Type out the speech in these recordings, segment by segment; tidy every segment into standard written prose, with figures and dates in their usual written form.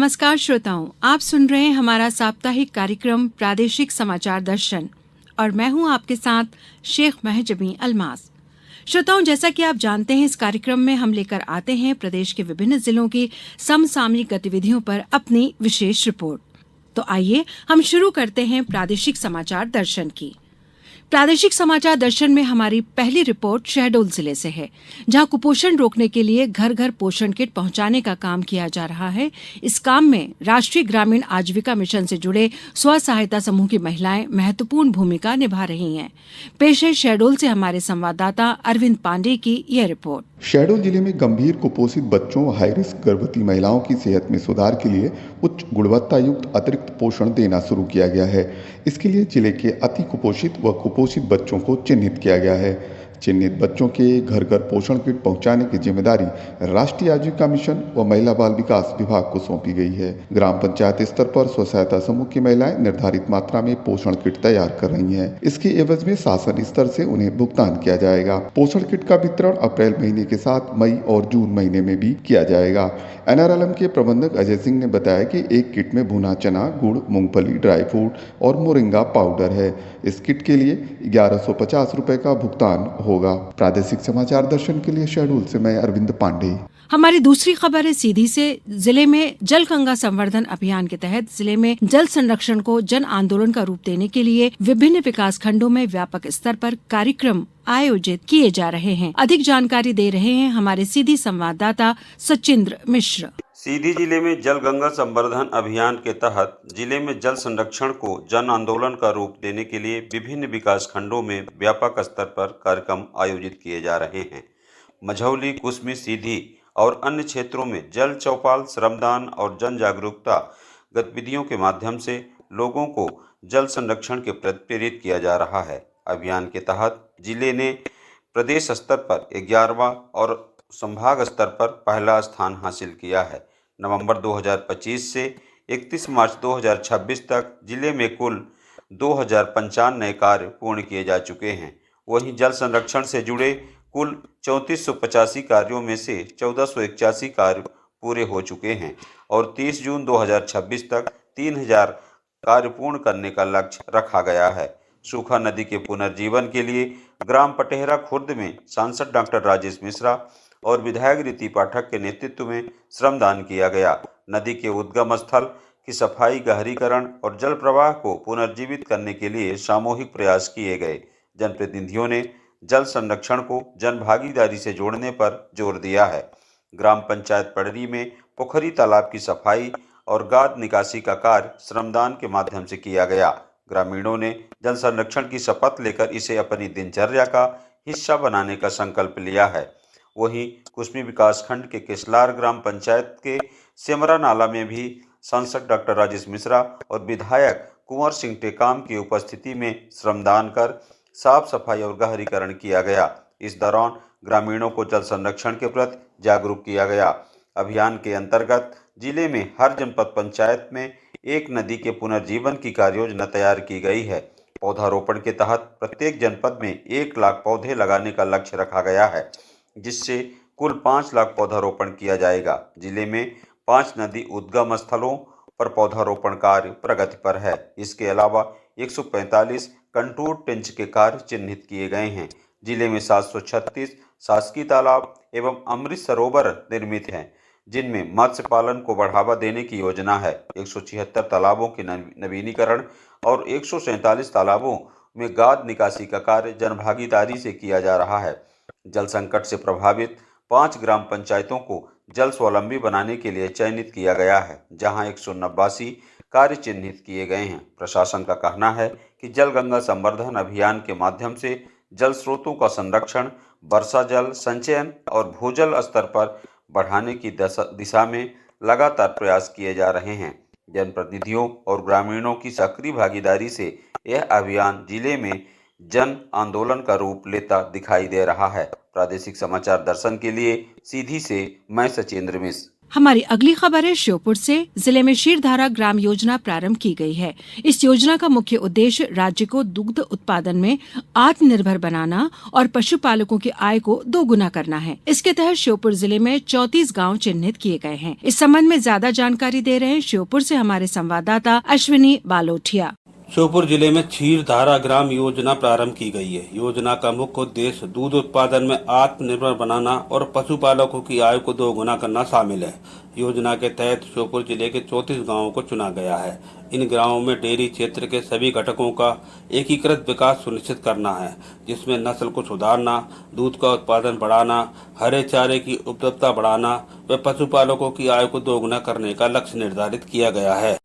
नमस्कार श्रोताओं, आप सुन रहे हैं हमारा साप्ताहिक कार्यक्रम प्रादेशिक समाचार दर्शन और मैं हूं आपके साथ शेख महजबी अलमास। श्रोताओं, जैसा कि आप जानते हैं, इस कार्यक्रम में हम लेकर आते हैं प्रदेश के विभिन्न जिलों की समसामयिक गतिविधियों पर अपनी विशेष रिपोर्ट। तो आइए हम शुरू करते हैं प्रादेशिक समाचार दर्शन की। प्रादेशिक समाचार दर्शन में हमारी पहली रिपोर्ट शहडोल जिले से है, जहां कुपोषण रोकने के लिए घर घर पोषण किट पहुंचाने का काम किया जा रहा है। इस काम में राष्ट्रीय ग्रामीण आजीविका मिशन से जुड़े स्व सहायता समूह की महिलाएं महत्वपूर्ण भूमिका निभा रही हैं। पेश है शहडोल से हमारे संवाददाता अरविंद पांडे की यह रिपोर्ट। शहडोल जिले में गंभीर कुपोषित बच्चों व हाई रिस्क गर्भवती महिलाओं की सेहत में सुधार के लिए उच्च गुणवत्ता युक्त अतिरिक्त पोषण देना शुरू किया गया है। इसके लिए जिले के अति कुपोषित व कुपोषित बच्चों को चिन्हित किया गया है। चिन्हित बच्चों के घर घर पोषण किट पहुंचाने की जिम्मेदारी राष्ट्रीय आजीविका मिशन व महिला बाल विकास विभाग को सौंपी गई है। ग्राम पंचायत स्तर पर स्व सहायता समूह की महिलाएं निर्धारित मात्रा में पोषण किट तैयार कर रही हैं। इसके एवज में शासन स्तर से उन्हें भुगतान किया जाएगा। पोषण किट का वितरण अप्रैल महीने के साथ मई और जून महीने में भी किया जाएगा। NRLM के प्रबंधक अजय सिंह ने बताया कि एक किट में भुना चना, गुड़, मूंगफली, ड्राई फ्रूट और मोरिंगा पाउडर है। इस किट के लिए 1150 रुपए का भुगतान होगा। प्रादेशिक समाचार दर्शन के लिए शहडोल से मैं अरविंद पांडे। हमारी दूसरी खबर है सीधी से। जिले में जल गंगा संवर्धन अभियान के तहत जिले में जल संरक्षण को जन आंदोलन का रूप देने के लिए विभिन्न विकास खंडों में व्यापक स्तर पर कार्यक्रम आयोजित किए जा रहे हैं। अधिक जानकारी दे रहे हैं हमारे सीधी संवाददाता सचिंद्र मिश्र। सीधी जिले में जल गंगा संवर्धन अभियान के तहत जिले में जल संरक्षण को जन आंदोलन का रूप देने के लिए विभिन्न विकास खंडों में व्यापक स्तर पर कार्यक्रम आयोजित किए जा रहे हैं। मझौली, कुसमी, सीधी और अन्य क्षेत्रों में जल चौपाल, श्रमदान और जन जागरूकता गतिविधियों के माध्यम से लोगों को जल संरक्षण के प्रति प्रेरित किया जा रहा है। अभियान के तहत जिले ने प्रदेश स्तर पर 11वां और संभाग स्तर पर पहला स्थान हासिल किया है। नवंबर 2025 से 31 मार्च 2026 तक जिले में कुल 2055 नए कार्य पूर्ण किए जा चुके हैं। वहीं जल संरक्षण से जुड़े कुल 3485 कार्यों में से 1481 कार्य पूरे हो चुके हैं और 30 जून 2026 तक 3000 कार्य पूर्ण करने का लक्ष्य रखा गया है। सूखा नदी के पुनर्जीवन के लिए ग्राम पटेहरा खुर्द में सांसद डॉक्टर राजेश मिश्रा और विधायक रीति पाठक के नेतृत्व में श्रमदान किया गया। नदी के उद्गम स्थल की सफाई, गहरीकरण और जल प्रवाह को पुनर्जीवित करने के लिए सामूहिक प्रयास किए गए। जनप्रतिनिधियों ने जल संरक्षण को जन भागीदारी से जोड़ने पर जोर दिया है। ग्राम पंचायत पड़री में पोखरी तालाब की सफाई और गाद निकासी का कार्य श्रमदान के माध्यम से किया गया। ग्रामीणों ने जल संरक्षण की शपथ लेकर इसे अपनी दिनचर्या का हिस्सा बनाने का संकल्प लिया है। वहीं कुसमी विकासखंड के केसलार ग्राम पंचायत के सेमरा नाला में भी सांसद डॉक्टर राजेश मिश्रा और विधायक कुंवर सिंह टेकाम की उपस्थिति में श्रमदान कर साफ सफाई और गहरीकरण किया गया। इस दौरान ग्रामीणों को जल संरक्षण के प्रति जागरूक किया गया। अभियान के अंतर्गत जिले में हर जनपद पंचायत में एक नदी के पुनर्जीवन की कार्ययोजना तैयार की गई है। पौधारोपण के तहत प्रत्येक जनपद में 1 लाख पौधे लगाने का लक्ष्य रखा गया है, जिससे कुल 5 लाख पौधारोपण किया जाएगा। जिले में 5 नदी उद्गम स्थलों पर पौधारोपण कार्य प्रगति पर है। इसके अलावा 145 कंटूर टेंच के कार्य चिन्हित किए गए हैं। जिले में 736 शासकीय तालाब एवं अमृत सरोवर निर्मित हैं, जिनमें मत्स्य पालन को बढ़ावा देने की योजना है। 176 तालाबों के नवीनीकरण और 147 तालाबों में गाद निकासी का कार्य जनभागीदारी से किया जा रहा है। जल संकट से प्रभावित 5 ग्राम पंचायतों को जल स्वावलंबी बनाने के लिए चयनित किया गया है, जहां 189 कार्य चिन्हित किए गए हैं। प्रशासन का कहना है कि जल गंगा संवर्धन अभियान के माध्यम से जल स्रोतों का संरक्षण, वर्षा जल संचयन और भूजल स्तर पर बढ़ाने की दिशा में लगातार प्रयास किए जा रहे हैं। जनप्रतिनिधियों और ग्रामीणों की सक्रिय भागीदारी से यह अभियान जिले में जन आंदोलन का रूप लेता दिखाई दे रहा है। प्रादेशिक समाचार दर्शन के लिए सीधी से मैं सचिंद्र मिश्र। हमारी अगली खबर है श्योपुर से। जिले में क्षीरधारा ग्राम योजना प्रारंभ की गई है। इस योजना का मुख्य उद्देश्य राज्य को दुग्ध उत्पादन में आत्मनिर्भर बनाना और पशुपालकों की आय को दोगुना करना है। इसके तहत श्योपुर जिले में 34 गांव चिन्हित किए गए हैं। इस संबंध में ज्यादा जानकारी दे रहे हैं श्योपुर से हमारे संवाददाता अश्विनी बालोठिया। श्योपुर जिले में क्षीरधारा ग्राम योजना प्रारंभ की गई है। योजना का मुख्य उद्देश्य दूध उत्पादन में आत्मनिर्भर बनाना और पशुपालकों की आय को दोगुना करना शामिल है। योजना के तहत श्योपुर जिले के 34 गांवों को चुना गया है। इन गांवों में डेयरी क्षेत्र के सभी घटकों का एकीकृत विकास सुनिश्चित करना है, जिसमें नस्ल को सुधारना, दूध का उत्पादन बढ़ाना, हरे चारे की उपलब्धता बढ़ाना व पशुपालकों की आय को दोगुना करने का लक्ष्य निर्धारित किया गया है।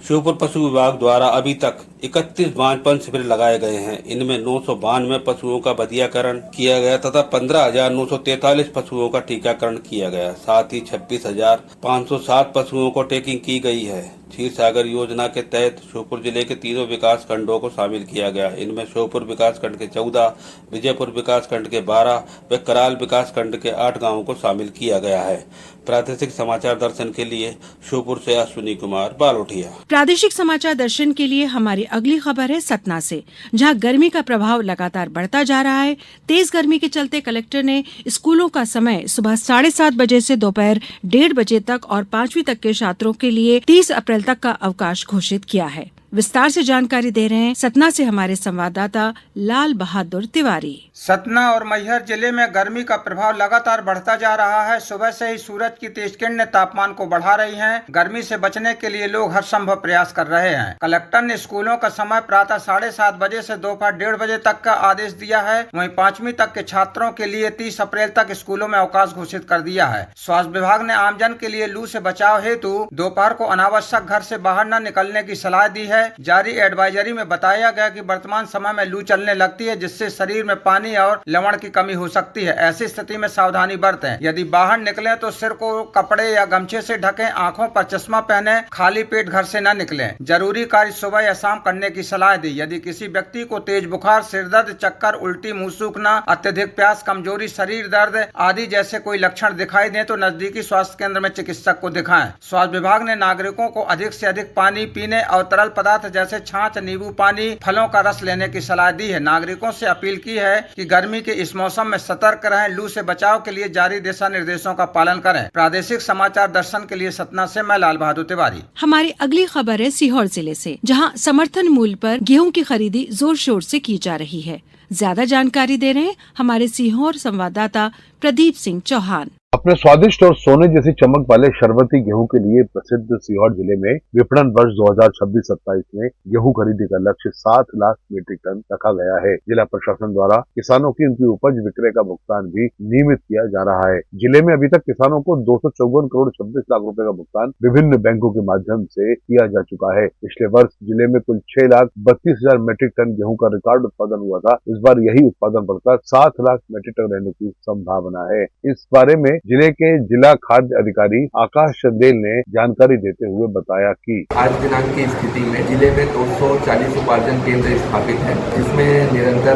श्योपुर पशु विभाग द्वारा अभी तक 31 बांझपन शिविर लगाए गए हैं। इनमें 992 पशुओं का बधियाकरण किया गया तथा 15,943 पशुओं का टीकाकरण किया गया। साथ ही 26,507 पशुओं को टैगिंग की गई है। क्षीर सागर योजना के तहत श्योपुर जिले के तीनों विकास खंडों को शामिल किया गया। इनमें श्योपुर विकास खंड के 14, विजयपुर विकास खंड के 12 व कराल विकास खंड के 8 गांवों को शामिल किया गया है। प्रादेशिक समाचार दर्शन के लिए श्योपुर से अश्विनी कुमार बालोठिया। प्रादेशिक समाचार दर्शन के लिए हमारी अगली खबर है सतना से, जहां गर्मी का प्रभाव लगातार बढ़ता जा रहा है। तेज गर्मी के चलते कलेक्टर ने स्कूलों का समय सुबह 7:30 बजे से दोपहर 1:30 बजे तक और 5वीं तक के छात्रों के लिए 30 अप्रैल तक का अवकाश घोषित किया है। विस्तार से जानकारी दे रहे हैं सतना से हमारे संवाददाता लाल बहादुर तिवारी। सतना और मैहर जिले में गर्मी का प्रभाव लगातार बढ़ता जा रहा है। सुबह से ही सूरज की तेज किरणें तापमान को बढ़ा रही हैं। गर्मी से बचने के लिए लोग हर संभव प्रयास कर रहे हैं। कलेक्टर ने स्कूलों का समय प्रातः 7:30 बजे से दोपहर 1:30 बजे तक का आदेश दिया है। वहीं 5वीं तक के छात्रों के लिए 30 अप्रैल तक स्कूलों में अवकाश घोषित कर दिया है। स्वास्थ्य विभाग ने आमजन के लिए लू से बचाव हेतु दोपहर को अनावश्यक घर से बाहर न निकलने की सलाह दी है। जारी एडवाइजरी में बताया गया कि वर्तमान समय में लू चलने लगती है, जिससे शरीर में पानी और लवण की कमी हो सकती है। ऐसी स्थिति में सावधानी बरतें। यदि बाहर निकलें तो सिर को कपड़े या गमछे से ढकें, आंखों पर चश्मा पहने, खाली पेट घर से न निकलें। जरूरी कार्य सुबह या शाम करने की सलाह दी। यदि किसी व्यक्ति को तेज बुखार, सिरदर्द, चक्कर, उल्टी, मुंह सूखना, अत्यधिक प्यास, कमजोरी, शरीर दर्द आदि जैसे कोई लक्षण दिखाई दें तो नजदीकी स्वास्थ्य केंद्र में चिकित्सक को दिखाएं। स्वास्थ्य विभाग ने नागरिकों को अधिक से अधिक पानी पीने और तरल पदार्थ जैसे छाछ, नींबू पानी, फलों का रस लेने की सलाह दी है। नागरिकों से अपील की है कि गर्मी के इस मौसम में सतर्क रहें। लू से बचाव के लिए जारी दिशा निर्देशों का पालन करें। प्रादेशिक समाचार दर्शन के लिए सतना से मैं लाल बहादुर तिवारी। हमारी अगली खबर है सीहोर जिले से, जहां समर्थन मूल्य पर गेहूं की खरीदी जोर शोर से की जा रही है। ज्यादा जानकारी दे रहे हैं हमारे सीहोर संवाददाता प्रदीप सिंह चौहान। अपने स्वादिष्ट और सोने जैसी चमक वाले शरबती गेहूं के लिए प्रसिद्ध सीहोर जिले में विपणन वर्ष 2026-27 में गेहूं खरीदी का लक्ष्य 7 लाख मीट्रिक टन रखा गया है। जिला प्रशासन द्वारा किसानों की उनकी उपज विक्रय का भुगतान भी नियमित किया जा रहा है। जिले में अभी तक किसानों को 254 करोड़ 26 लाख रुपए का भुगतान विभिन्न बैंकों के माध्यम से किया जा चुका है। पिछले वर्ष जिले में कुल 6,32,000 मीट्रिक टन गेहूं का रिकॉर्ड उत्पादन हुआ था। इस बार यही उत्पादन बढ़कर 7 लाख मीट्रिक टन रहने की संभावना है। इस बारे में जिले के जिला खाद्य अधिकारी आकाश चंदेल ने जानकारी देते हुए बताया कि आज दिनांक की स्थिति में जिले में 240 उपार्जन केंद्र स्थापित है, जिसमें निरंतर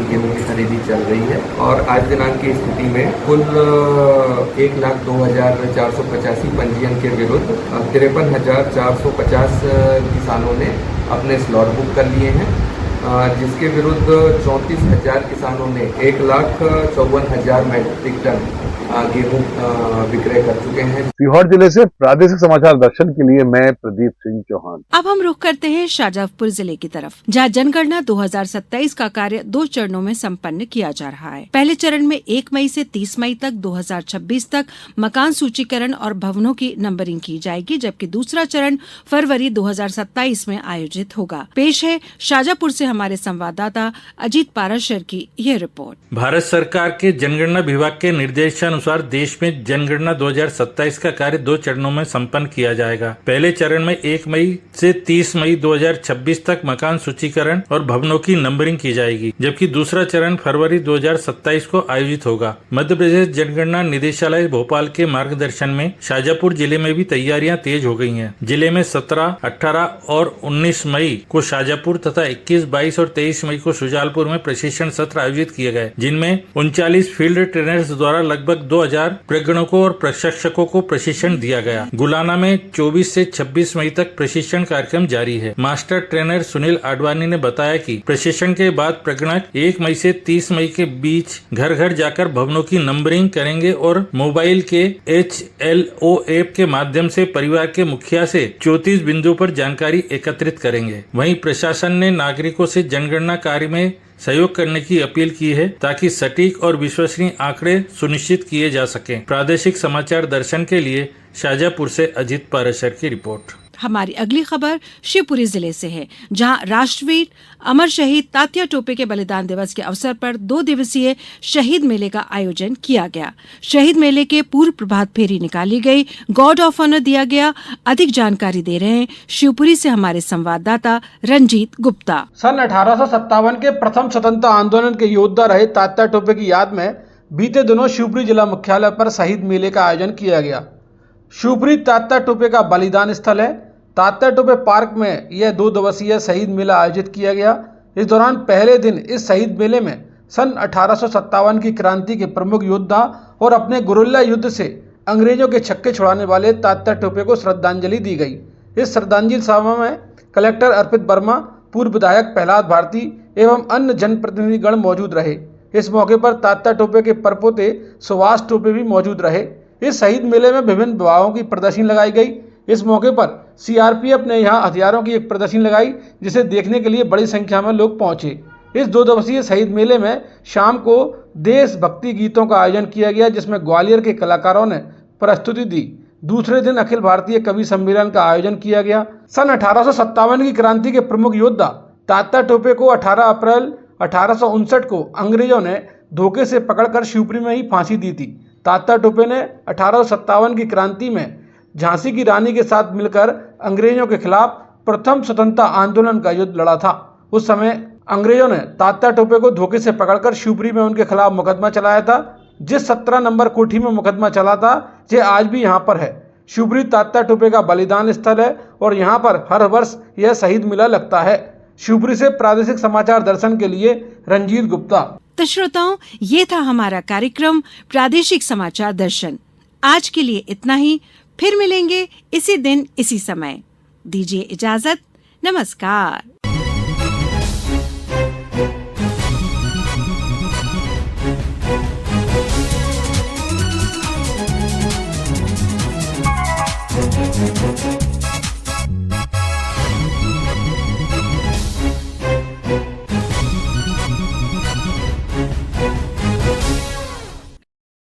गेहूं की खरीदी चल रही है। और आज दिनांक की स्थिति में कुल 1,02,485 पंजीयन के विरुद्ध 53,450 किसानों ने अपने स्लॉट बुक कर लिए हैं, जिसके विरुद्ध 34,000 किसानों ने 1,54,000 मीट्रिक टन गेहूं विक्रय कर चुके हैं। सीहोर जिले से प्रादेशिक समाचार दर्शन के लिए मैं प्रदीप सिंह चौहान। अब हम रुख करते हैं शाजापुर जिले की तरफ, जहां जनगणना 2027 का कार्य 2 चरणों में संपन्न किया जा रहा है। पहले चरण में 1 मई से 30 मई तक 2026 तक मकान सूचीकरण और भवनों की नंबरिंग की जाएगी, जबकि दूसरा चरण फरवरी 2027 में आयोजित होगा। पेश है शाजापुर से हमारे संवाददाता अजीत पाराशर की यह रिपोर्ट। भारत सरकार के जनगणना विभाग के निर्देशानुसार देश में जनगणना 2027 का कार्य 2 चरणों में संपन्न किया जाएगा। पहले चरण में 1 मई से 30 मई 2026 तक मकान सूचीकरण और भवनों की नंबरिंग की जाएगी, जबकि दूसरा चरण फरवरी 2027 को आयोजित होगा। मध्य प्रदेश जनगणना निदेशालय भोपाल के मार्गदर्शन में शाजापुर जिले में भी तैयारियां तेज हो गई हैं। जिले में 17, 18 और 19 मई को शाजापुर तथा 21, 22 और 23 मई को शुजालपुर में प्रशिक्षण सत्र आयोजित किए गए, जिनमें 39 फील्ड ट्रेनर्स द्वारा लगभग 2000 प्रगणकों और प्रशिक्षकों को प्रशिक्षण दिया गया। गुलाना में 24 से 26 मई तक प्रशिक्षण कार्यक्रम जारी है। मास्टर ट्रेनर सुनील आडवाणी ने बताया कि प्रशिक्षण के बाद प्रगणक 1 मई से 30 मई के बीच घर घर जाकर भवनों की नंबरिंग करेंगे और मोबाइल के HLO ऐप के माध्यम से परिवार के मुखिया से 34 बिंदुओं पर जानकारी एकत्रित करेंगे। वहीं प्रशासन ने नागरिकों से जनगणना कार्य में सहयोग करने की अपील की है ताकि सटीक और विश्वसनीय आंकड़े सुनिश्चित किए जा सकें। प्रादेशिक समाचार दर्शन के लिए शाजापुर से अजीत पाराशर की रिपोर्ट। हमारी अगली खबर शिवपुरी जिले से है, जहां राष्ट्रवीर अमर शहीद तात्या टोपे के बलिदान दिवस के अवसर पर 2 दिवसीय शहीद मेले का आयोजन किया गया। शहीद मेले के पूर्व प्रभात फेरी निकाली गई, गॉर्ड ऑफ ऑनर दिया गया। अधिक जानकारी दे रहे हैं शिवपुरी से हमारे संवाददाता रंजीत गुप्ता। सन 1857 के प्रथम स्वतंत्रता आंदोलन के योद्धा रहे तात्या टोपे की याद में बीते दिनों शिवपुरी जिला मुख्यालय पर शहीद मेले का आयोजन किया गया। शिवपुरी तात्या टोपे का बलिदान स्थल है। तात्या टोपे पार्क में यह 2 दिवसीय शहीद मेला आयोजित किया गया। इस दौरान पहले दिन इस शहीद मेले में सन 1857 की क्रांति के प्रमुख योद्धा और अपने गुरिल्ला युद्ध से अंग्रेजों के छक्के छुड़ाने वाले तात्या टोपे को श्रद्धांजलि दी गई। इस श्रद्धांजलि सभा में कलेक्टर अर्पित वर्मा, पूर्व विधायक प्रहलाद भारती एवं अन्य जनप्रतिनिधिगण मौजूद रहे। इस मौके पर तात्या टोपे के परपोते सुभाष टोपे भी मौजूद रहे। इस शहीद मेले में विभिन्न विभागों की प्रदर्शनी लगाई गई। इस मौके पर CRPF ने यहाँ हथियारों की एक प्रदर्शनी लगाई, जिसे देखने के लिए बड़ी संख्या में लोग पहुंचे। इस 2 दिवसीय शहीद मेले में शाम को देशभक्ति गीतों का आयोजन किया गया, जिसमें ग्वालियर के कलाकारों ने प्रस्तुति दी। दूसरे दिन अखिल भारतीय कवि सम्मेलन का आयोजन किया गया। सन 1857 की क्रांति के प्रमुख योद्धा तात्या टोपे को 18 अप्रैल 1859 को अंग्रेजों ने धोखे से पकड़कर शिवपुरी में ही फांसी दी थी। तात्या टोपे ने 1857 की क्रांति में झांसी की रानी के साथ मिलकर अंग्रेजों के खिलाफ प्रथम स्वतंत्रता आंदोलन का युद्ध लड़ा था। उस समय अंग्रेजों ने तात्या टोपे को धोखे से पकड़कर शिवपुरी में उनके खिलाफ मुकदमा चलाया था। जिस 17 नंबर कोठी में मुकदमा चला था, यह आज भी यहाँ पर है। शिवपुरी तात्या टोपे का बलिदान स्थल है और यहाँ पर हर वर्ष यह शहीद मेला लगता है। शिवपुरी से प्रादेशिक समाचार दर्शन के लिए रंजीत गुप्ता। तो श्रोताओं, ये था हमारा कार्यक्रम प्रादेशिक समाचार दर्शन। आज के लिए इतना ही। फिर मिलेंगे इसी दिन इसी समय। दीजिए इजाजत। नमस्कार।